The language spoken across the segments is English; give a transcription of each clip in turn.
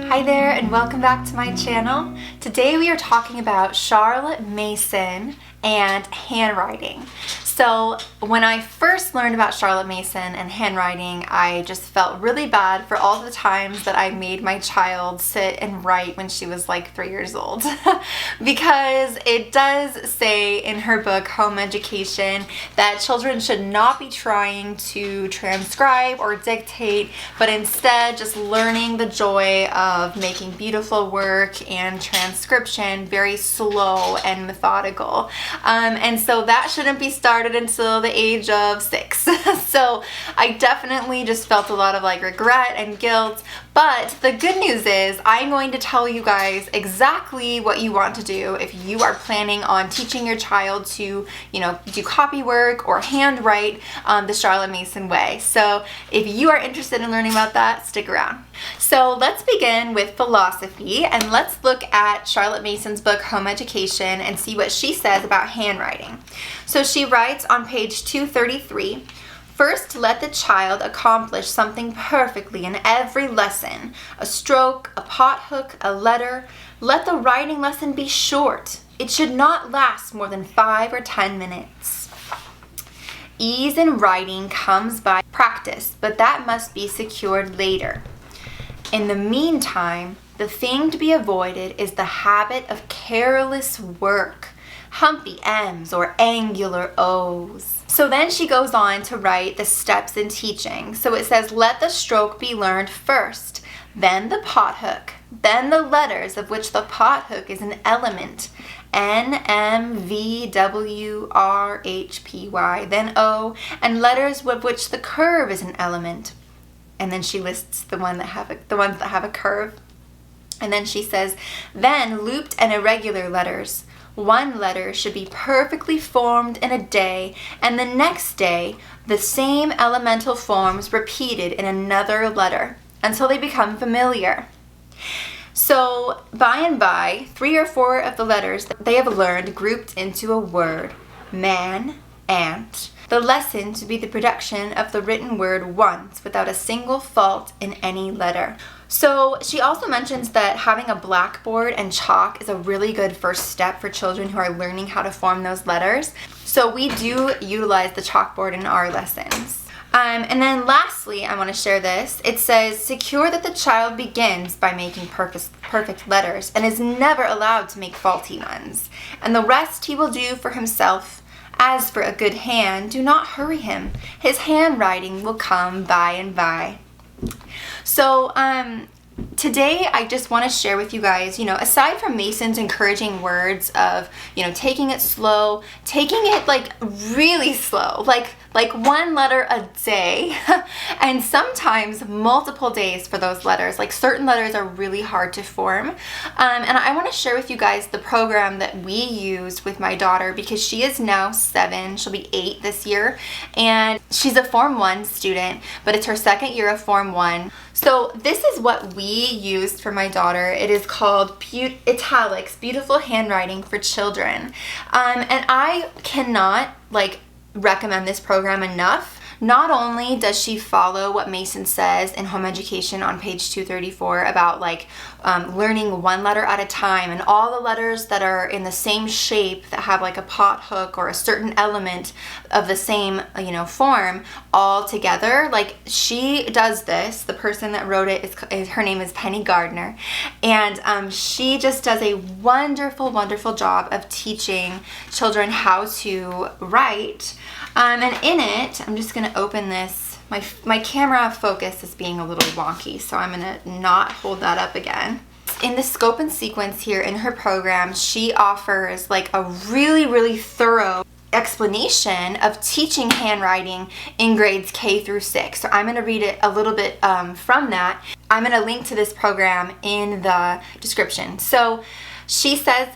Hi there and welcome back to my channel. Today we are talking about Charlotte Mason and handwriting. So when I first learned about Charlotte Mason and handwriting, I just felt really bad for all the times that I made my child sit and write when she was like 3 years old. Because it does say in her book, Home Education, that children should not be trying to transcribe or dictate, but instead just learning the joy of making beautiful work and transcription very slow and methodical. And so that shouldn't be started until the age of 6. So I definitely just felt a lot of like regret and guilt, but the good news is I'm going to tell you guys exactly what you want to do if you are planning on teaching your child to, do copy work or handwrite the Charlotte Mason way. So if you are interested in learning about that, stick around. So let's begin with philosophy and let's look at Charlotte Mason's book, Home Education, and see what she says about handwriting. So she writes on page 233, "First, let the child accomplish something perfectly in every lesson, a stroke, a pothook, a letter. Let the writing lesson be short. It should not last more than 5 or 10 minutes. Ease in writing comes by practice, but that must be secured later. In the meantime, the thing to be avoided is the habit of careless work, humpy M's or angular O's." So then she goes on to write the steps in teaching. So it says, let the stroke be learned first, then the pothook, then the letters of which the pothook is an element, N, M, V, W, R, H, P, Y, then O, and letters of which the curve is an element. And then she lists the ones that have a curve. And then she says, then looped and irregular letters. One letter should be perfectly formed in a day, and the next day the same elemental forms repeated in another letter until they become familiar. So by and by, 3 or 4 of the letters that they have learned grouped into a word, man, ant. The lesson to be the production of the written word once without a single fault in any letter. So she also mentions that having a blackboard and chalk is a really good first step for children who are learning how to form those letters. So we do utilize the chalkboard in our lessons. And then lastly, I want to share this. It says, secure that the child begins by making perfect letters and is never allowed to make faulty ones. And the rest he will do for himself. As for a good hand, do not hurry him. His handwriting will come by and by. So today I just want to share with you guys, aside from Mason's encouraging words of, taking it slow, taking it like really slow, like 1 letter a day, and sometimes multiple days for those letters. Like certain letters are really hard to form. And I want to share with you guys the program that we used with my daughter because she is now 7, she'll be 8 this year, and she's a Form 1 student, but it's her 2nd year of Form 1. So this is what we used for my daughter. It is called Italics, Beautiful Handwriting for Children. And I cannot recommend this program enough. Not only does she follow what Mason says in Home Education on page 234 about learning 1 letter at a time and all the letters that are in the same shape that have like a pot hook or a certain element of the same form all together. She does this. The person that wrote it her name is Penny Gardner, and she just does a wonderful job of teaching children how to write. And in it, I'm just going to open this. My camera focus is being a little wonky, so I'm going to not hold that up again. In the scope and sequence here in her program, she offers a really thorough explanation of teaching handwriting in grades K through 6. So I'm going to read it a little bit from that. I'm going to link to this program in the description. So she says,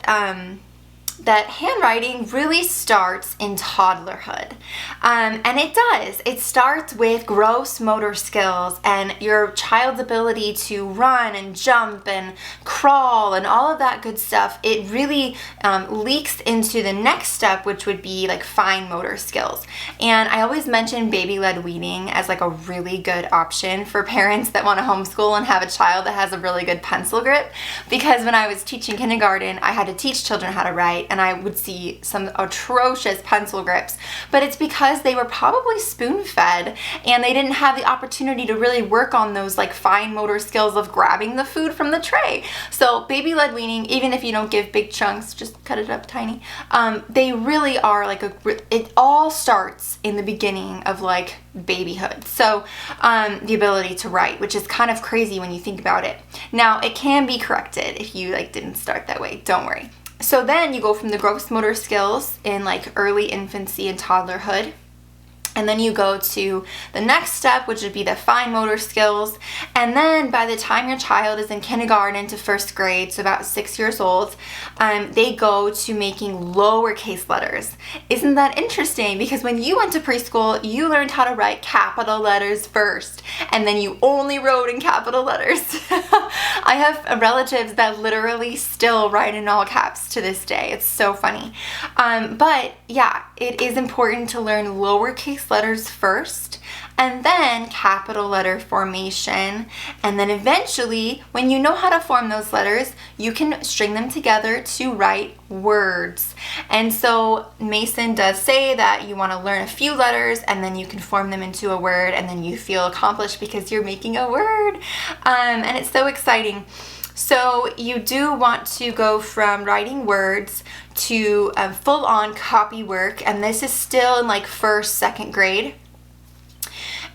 that handwriting really starts in toddlerhood. And it does. It starts with gross motor skills and your child's ability to run and jump and crawl and all of that good stuff. It really leaks into the next step, which would be like fine motor skills. And I always mention baby-led weaning as like a really good option for parents that want to homeschool and have a child that has a really good pencil grip, because when I was teaching kindergarten, I had to teach children how to write, and I would see some atrocious pencil grips, but it's because they were probably spoon-fed and they didn't have the opportunity to really work on those like fine motor skills of grabbing the food from the tray. So baby-led weaning, even if you don't give big chunks, just cut it up tiny, they really are like it all starts in the beginning of like babyhood. So the ability to write, which is kind of crazy when you think about it. Now it can be corrected if you like didn't start that way, don't worry. So then you go from the gross motor skills in like early infancy and toddlerhood, and then you go to the next step, which would be the fine motor skills. And then by the time your child is in kindergarten to first grade, so about 6 years old, they go to making lowercase letters. Isn't that interesting? Because when you went to preschool, you learned how to write capital letters first, and then you only wrote in capital letters. I have relatives that literally still write in all caps to this day. It's so funny. But yeah, it is important to learn lowercase letters first, and then capital letter formation, and then eventually when you know how to form those letters, you can string them together to write words. And so Mason does say that you want to learn a few letters and then you can form them into a word, and then you feel accomplished because you're making a word, and it's so exciting. So you do want to go from writing words to full-on copywork, and this is still in like first, second grade.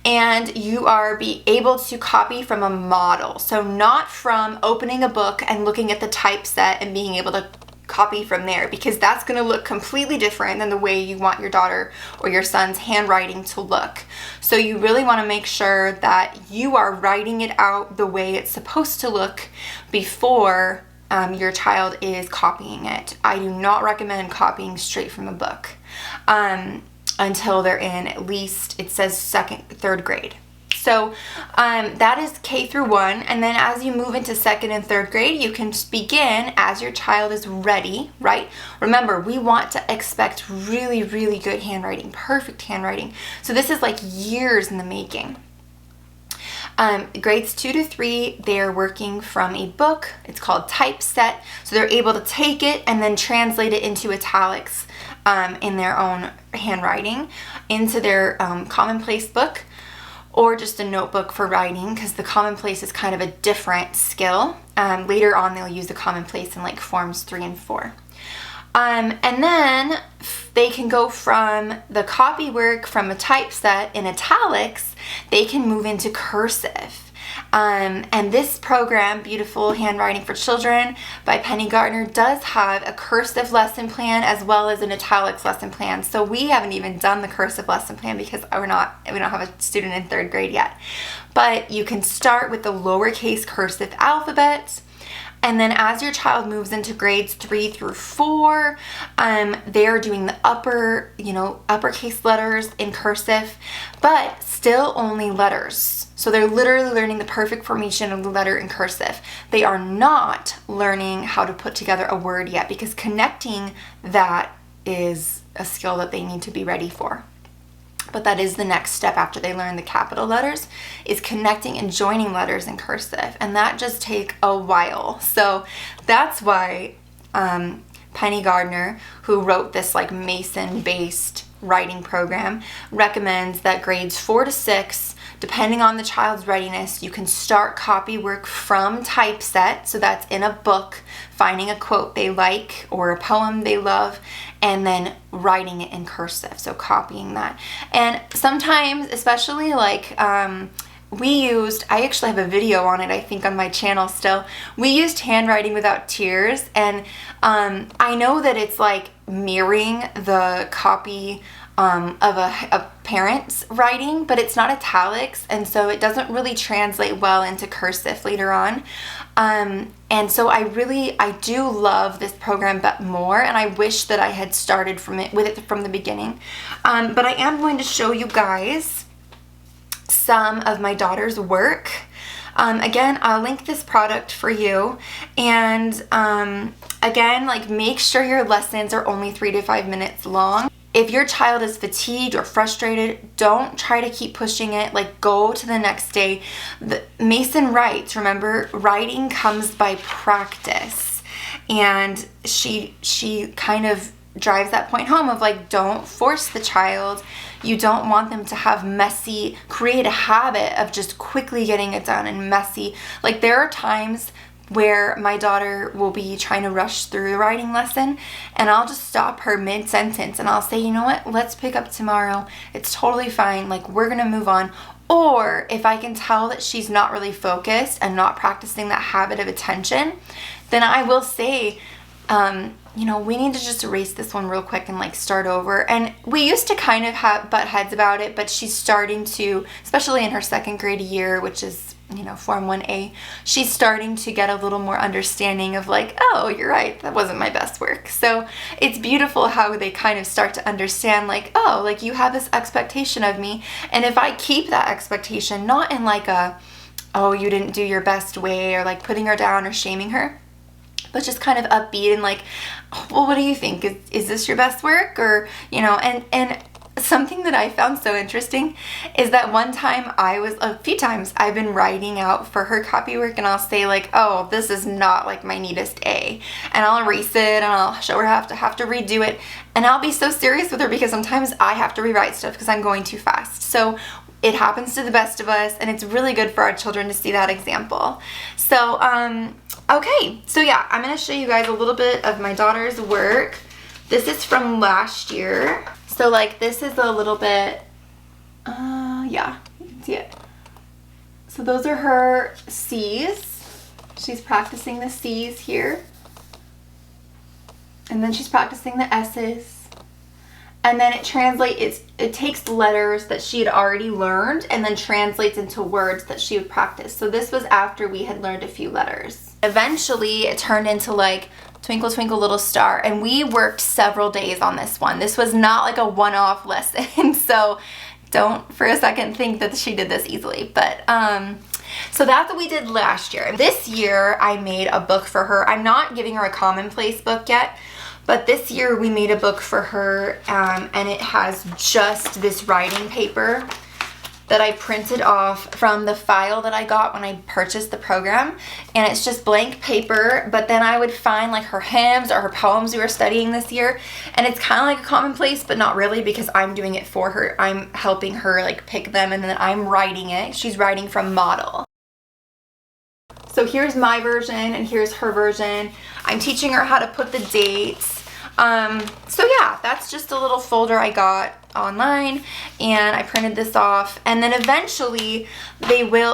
And you are able to copy from a model. So not from opening a book and looking at the typeset and being able to copy from there, because that's going to look completely different than the way you want your daughter or your son's handwriting to look. So you really want to make sure that you are writing it out the way it's supposed to look before your child is copying it. I do not recommend copying straight from a book until they're in, at least it says third grade. So that is K through 1, and then as you move into second and third grade, you can begin as your child is ready, right? Remember, we want to expect really, really good handwriting, perfect handwriting. So this is like years in the making. Grades 2 to 3, they're working from a book. It's called Typeset. So they're able to take it and then translate it into italics in their own handwriting into their commonplace book, or just a notebook for writing, because the commonplace is kind of a different skill. Later on, they'll use the commonplace in like forms 3 and 4. And then they can go from the copywork from a typeset in italics, they can move into cursive. And this program, Beautiful Handwriting for Children by Penny Gardner, does have a cursive lesson plan as well as an italics lesson plan. So we haven't even done the cursive lesson plan because we don't have a student in third grade yet. But you can start with the lowercase cursive alphabet. And then as your child moves into grades 3 through 4, they're doing the uppercase letters in cursive, but still only letters. So they're literally learning the perfect formation of the letter in cursive. They are not learning how to put together a word yet, because connecting that is a skill that they need to be ready for. But that is the next step after they learn the capital letters, is connecting and joining letters in cursive, and that just take a while. So that's why Penny Gardner, who wrote this like Mason-based writing program, recommends that grades 4 to 6, depending on the child's readiness, you can start copywork from typeset, so that's in a book, finding a quote they like or a poem they love, and then writing it in cursive, so copying that. And sometimes, especially like I actually have a video on it, I think, on my channel still. We used Handwriting Without Tears, and I know that it's like mirroring the copy of a parent's writing, but it's not italics, and so it doesn't really translate well into cursive later on. And so I do love this program but more, and I wish that I had started with it from the beginning. But I am going to show you guys some of my daughter's work. Again, I'll link this product for you, and again, like, make sure your lessons are only 3 to 5 minutes long. If your child is fatigued or frustrated, don't try to keep pushing it. Like, go to the next day. Mason writes, remember, writing comes by practice. And she kind of drives that point home of, like, don't force the child. You don't want them to have create a habit of just quickly getting it done and messy. Like, there are times where my daughter will be trying to rush through the writing lesson, and I'll just stop her mid-sentence and I'll say, you know what, let's pick up tomorrow. It's totally fine. Like, we're gonna move on. Or if I can tell that she's not really focused and not practicing that habit of attention, then I will say, you know, we need to just erase this one real quick and, like, start over. And we used to kind of butt heads about it, but she's starting to, especially in her 2nd grade year, which is, you know, Form 1A, she's starting to get a little more understanding of, like, oh, you're right, that wasn't my best work. So it's beautiful how they kind of start to understand, like, oh, like, you have this expectation of me, and if I keep that expectation, not in like a, oh, you didn't do your best way, or like putting her down or shaming her, but just kind of upbeat and like, oh, well, what do you think? Is this your best work? Or, you know, and something that I found so interesting is that a few times I've been writing out for her copywork, and I'll say, like, oh, this is not like my neatest A, and I'll erase it and I'll show her have to redo it, and I'll be so serious with her because sometimes I have to rewrite stuff because I'm going too fast. So it happens to the best of us, and it's really good for our children to see that example. So okay, so yeah, I'm gonna show you guys a little bit of my daughter's work. This is from last year. So, like, this is a little bit, yeah, you can see it. So those are her C's. She's practicing the C's here. And then she's practicing the S's. And then it takes letters that she had already learned and then translates into words that she would practice. So this was after we had learned a few letters. Eventually, it turned into, like, Twinkle, Twinkle, Little Star, and we worked several days on this one. This was not like a one-off lesson, so don't for a second think that she did this easily. But so that's what we did last year. This year, I made a book for her. I'm not giving her a commonplace book yet, but this year we made a book for her, and it has just this writing paper that I printed off from the file that I got when I purchased the program, and it's just blank paper, but then I would find, like, her hymns or her poems we were studying this year, and it's kind of like a commonplace, but not really, because I'm doing it for her. I'm helping her, like, pick them, and then I'm writing it. She's writing from model. So here's my version and here's her version. I'm teaching her how to put the dates. So yeah, that's just a little folder I got online, and I printed this off, and then eventually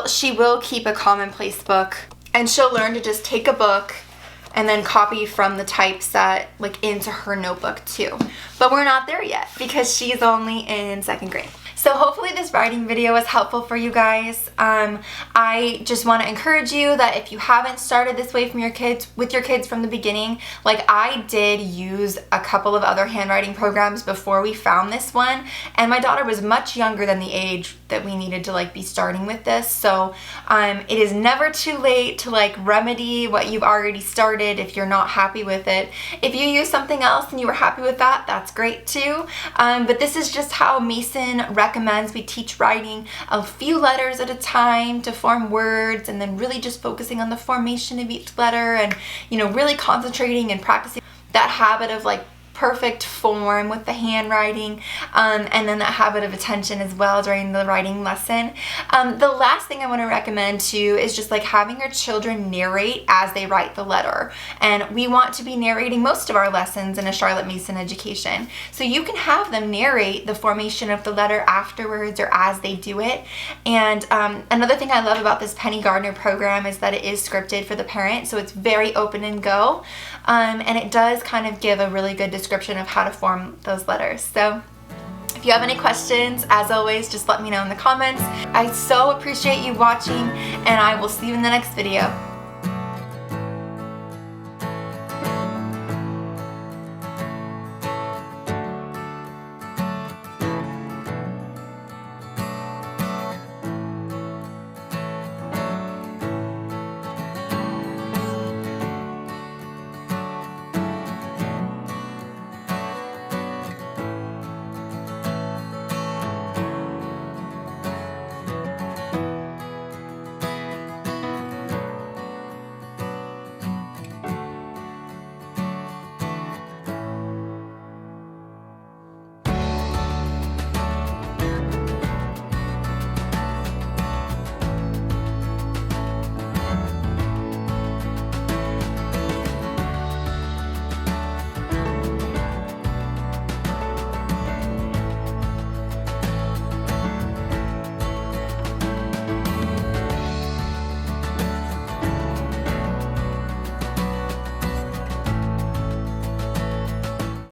she will keep a commonplace book, and she'll learn to just take a book and then copy from the typeset, like, into her notebook too. But we're not there yet because she's only in 2nd grade. So hopefully this writing video was helpful for you guys. I just want to encourage you that if you haven't started this way with your kids from the beginning, like I did use a couple of other handwriting programs before we found this one, and my daughter was much younger than the age that we needed to, like, be starting with this. So it is never too late to, like, remedy what you've already started if you're not happy with it. If you use something else and you were happy with that, that's great too. But this is just how Mason recommends we teach writing, a few letters at a time to form words, and then really just focusing on the formation of each letter, and, you know, really concentrating and practicing that habit of, like, perfect form with the handwriting, and then that habit of attention as well during the writing lesson. The last thing I want to recommend too is just, like, having your children narrate as they write the letter, and we want to be narrating most of our lessons in a Charlotte Mason education, so you can have them narrate the formation of the letter afterwards or as they do it. And another thing I love about this Penny Gardner program is that it is scripted for the parent, so it's very open and go, and it does kind of give a really good description of how to form those letters. So if you have any questions, as always, just let me know in the comments. I so appreciate you watching, and I will see you in the next video.